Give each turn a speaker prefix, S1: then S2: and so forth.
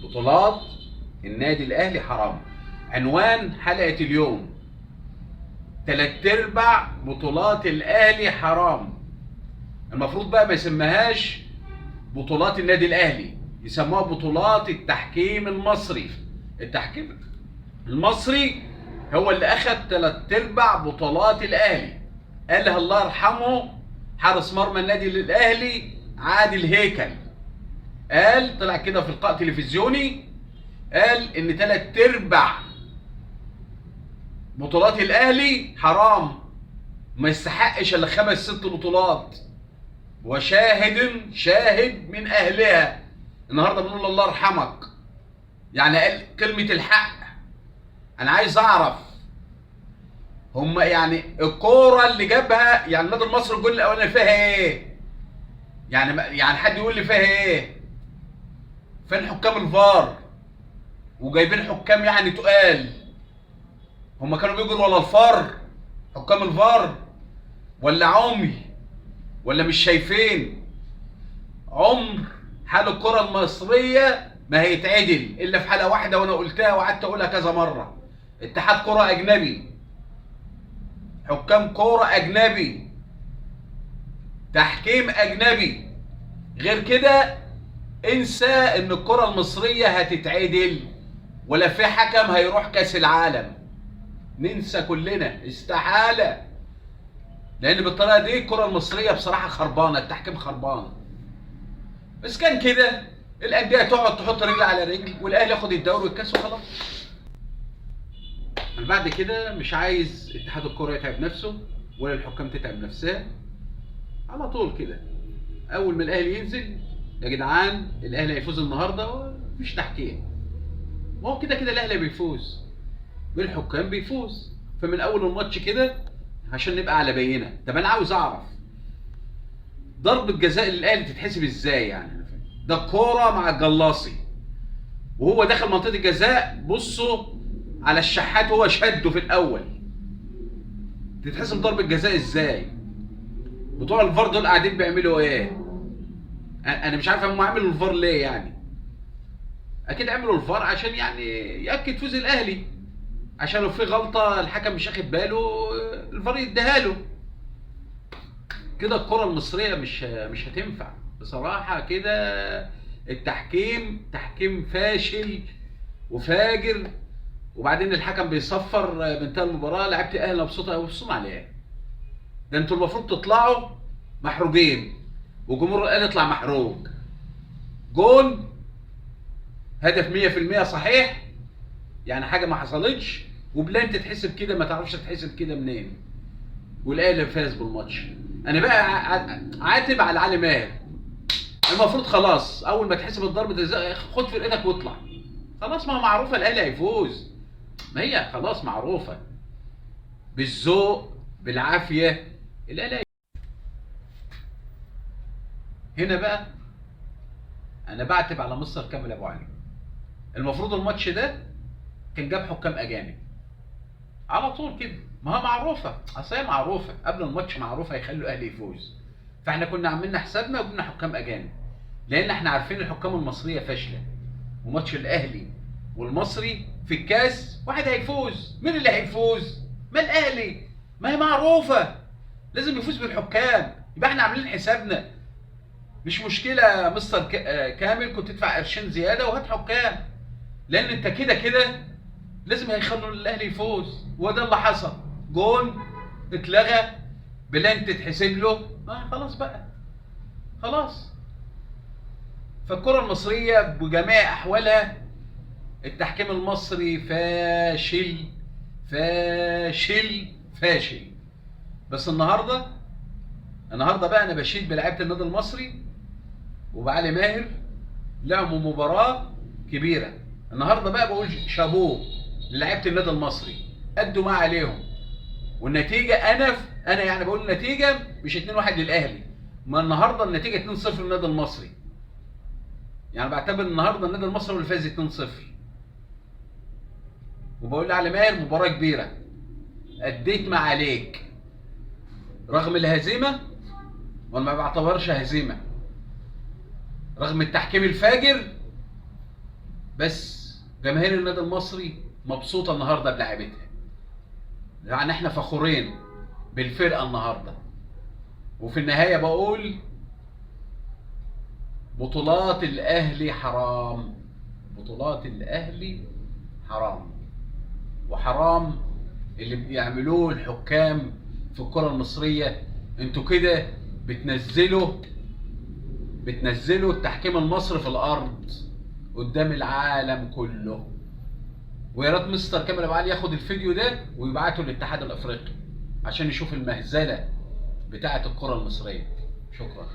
S1: بطولات النادي الاهلي حرام. عنوان حلقة اليوم: تلات ارباع بطولات الاهلي حرام. المفروض بقى ما يسميهاش بطولات النادي الاهلي، يسموها بطولات التحكيم المصري. التحكيم المصري هو اللي اخذ تلات ارباع بطولات الاهلي. قالها الله يرحمه حارس مرمى النادي الاهلي عادل هيكل، قال طلع كده في لقاء تلفزيوني، قال ان تلات ارباع بطولات الاهلي حرام، ما يستحقش الا 5 6 بطولات. وشاهد من اهلها. النهارده بنقول الله يرحمك، يعني قال كلمه الحق. انا عايز اعرف هم يعني الكوره اللي جابها، يعني النادي المصري الجول الاولاني فيها ايه؟ يعني حد يقول لي فيها ايه؟ فين حكام الفار؟ وجايبين حكام يعني تقال. هم كانوا بيجروا ولا الفار؟ حكام الفار ولا عمي ولا مش شايفين؟ عمر حال الكرة المصرية ما هيتعدل الا في حالة واحدة، وانا قلتها وقعدت اقولها كذا مرة: اتحاد كرة اجنبي، حكام كرة اجنبي، تحكيم اجنبي. غير كده انسى ان الكرة المصرية هتتعدل، ولا في حكم هيروح كاس العالم. ننسى كلنا، استحالة. لان بالطريقة دي الكرة المصرية بصراحة خربانة، التحكيم خربان. بس كان كده الانديه تقعد تحط رجل على رجل، والاهلي ياخد الدوري والكاس وخلاص. انا بعد كده مش عايز اتحاد الكوره يتعب نفسه ولا الحكام تتعب نفسها. على طول كده اول ما الاهلي ينزل: يا جدعان الاهلي هيفوز النهارده، مفيش تحكيم. ما هو كده كده الاهلي بيفوز بالحكام، بيفوز. فمن اول الماتش كده عشان نبقى على بينه. طب انا عاوز اعرف ضربة جزاء للاهلي تتحسب ازاي؟ يعني ده الكوره مع الجلاصي وهو داخل منطقه الجزاء، بصوا على الشحات هو شده في الاول، تتحسب ضربه جزاء ازاي؟ بتوع الفار دول قاعدين بيعملوا ايه؟ انا مش عارف هم عملوا الفار ليه يعني. اكيد عملوا الفار عشان يعني ياكد فوز الاهلي، عشان لو في غلطه الحكم مش واخد باله الفار يديها له. كده الكره المصريه مش هتنفع بصراحه. كده التحكيم تحكيم فاشل وفاجر. وبعدين الحكم بيصفر بانتهى المباراه، لعيبه الاهلي مبسوطه قوي. بصوا عليه، ده انتوا المفروض تطلعوا محروجين وجمهور الاهلي يطلع محروج. جون هدف 100% صحيح، يعني حاجه ما حصلتش، وبلان تتحسب كده، ما تعرفش تتحسب كده منين. والاهلي فاز بالماتش. انا بقى عاتب على علي ماهر. المفروض خلاص اول ما تحسب الضربه الجزاء خد فرقتك واطلع. خلاص، ما هو معروفه الاهلي هيفوز، ما هي خلاص معروفه. بالذوق بالعافيه الاهلي. هنا بقى انا بعتب على مستر كامل ابو علي. المفروض الماتش ده كان جاب حكام اجانب على طول كده. ما هي معروفه، اصل هي معروفه قبل الماتش، معروفه هيخلوا الاهلي يفوز. فاحنا كنا عاملين حسابنا وجبنا حكام اجانب، لان احنا عارفين الحكام المصريه فاشله. وماتش الاهلي والمصري في الكاس واحد هيفوز. مين اللي هيفوز؟ ما الاهلي. ما هي معروفه لازم يفوز بالحكام. يبقى احنا عاملين حسابنا. مش مشكله مستر كامل، كنت تدفع قرشين زياده وهات حكام، لان انت كده كده لازم هيخلوا الاهلي يفوز. وده اللي حصل. جون اتلغى، بلان تتحسب له، خلاص بقى خلاص. فالكره المصريه بجميع احوالها التحكيم المصري فاشل فاشل فاشل. بس النهارده بقى انا بشيد بلعيبه النادي المصري وبعلي ماهر، لعبوا مباراه كبيره. النهارده بقى بقول شابوه للعيبه النادي المصري، ادوا ما عليهم. والنتيجه انا يعني بقول النتيجه مش 2-1 للاهلي، ما النهارده النتيجه 2-0 للنادي المصري. يعني بعتبر النهارده النادي المصري هو اللي فاز 2-0. وبقول لعلي ماهر مباراه كبيره، اديت ما عليك رغم الهزيمه، وانا ما بعتبرش هزيمه، رغم التحكيم الفاجر، بس جماهير النادي المصري مبسوطه النهارده بلاعيبتها، يعني احنا فخورين بالفرقه النهارده. وفي النهايه بقول بطولات الاهلي حرام، بطولات الاهلي حرام، وحرام اللي بيعملوه الحكام في الكره المصريه. انتوا كده بتنزلوا التحكيم المصري في الارض قدام العالم كله. ويا ريت مستر كامل ابو علي ياخد الفيديو ده ويبعته للاتحاد الافريقي عشان يشوف المهزله بتاعه الكره المصريه. شكرا.